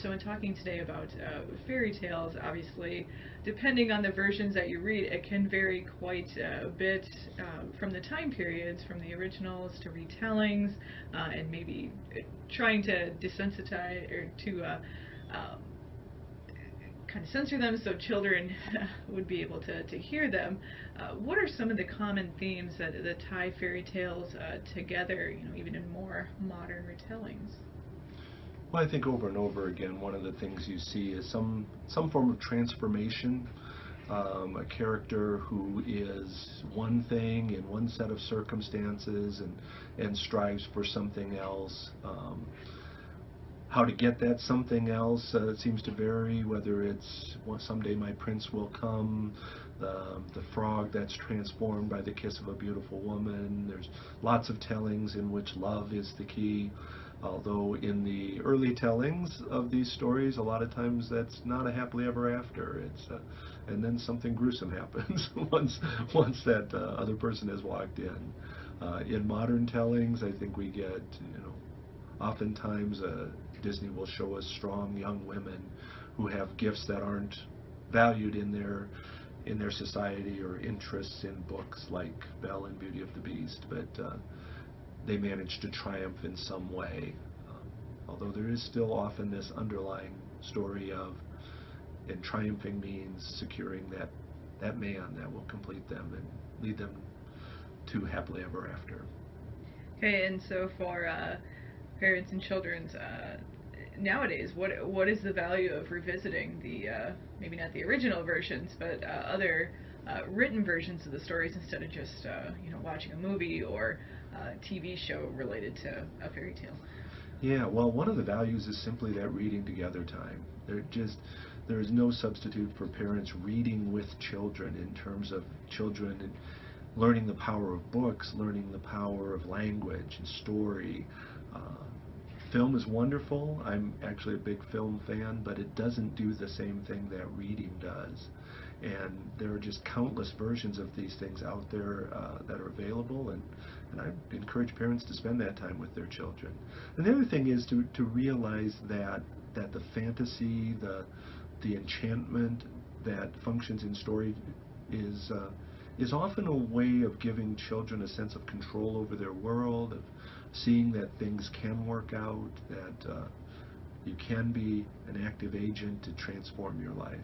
So in talking today about fairy tales, obviously, depending on the versions that you read, it can vary quite a bit from the time periods, from the originals to retellings, and maybe trying to desensitize or to um, kind of censor them so children would be able to hear them. What are some of the common themes that tie fairy tales together, even in more modern retellings? Well, I think over and over again, one of the things you see is some form of transformation. A character who is one thing in one set of circumstances and strives for something else. How to get that something else seems to vary, whether it's someday my prince will come, the frog that's transformed by the kiss of a beautiful woman. There's lots of tellings in which love is the key. Although in the early tellings of these stories, a lot of times that's not a happily ever after. And then something gruesome happens once that other person has walked in. In modern tellings, I think we get, oftentimes Disney will show us strong young women who have gifts that aren't valued in their society or interests in books like Belle and Beauty of the Beast, but they manage to triumph in some way. Although there is still often this underlying story of, and triumphing means securing that man that will complete them and lead them to happily ever after. Okay, and so for parents and children's nowadays, what is the value of revisiting the maybe not the original versions, but other written versions of the stories instead of just watching a movie or TV show related to a fairy tale? Yeah, well, one of the values is simply that reading together time. There is no substitute for parents reading with children in terms of children and learning the power of books, learning the power of language and story. Uh, Film is wonderful. I'm actually a big film fan, but it doesn't do the same thing that reading does. And there are just countless versions of these things out there that are available, and I encourage parents to spend that time with their children. And the other thing is to realize that the fantasy, the enchantment that functions in story is uh, is often a way of giving children a sense of control over their world, of seeing that things can work out, that you can be an active agent to transform your life.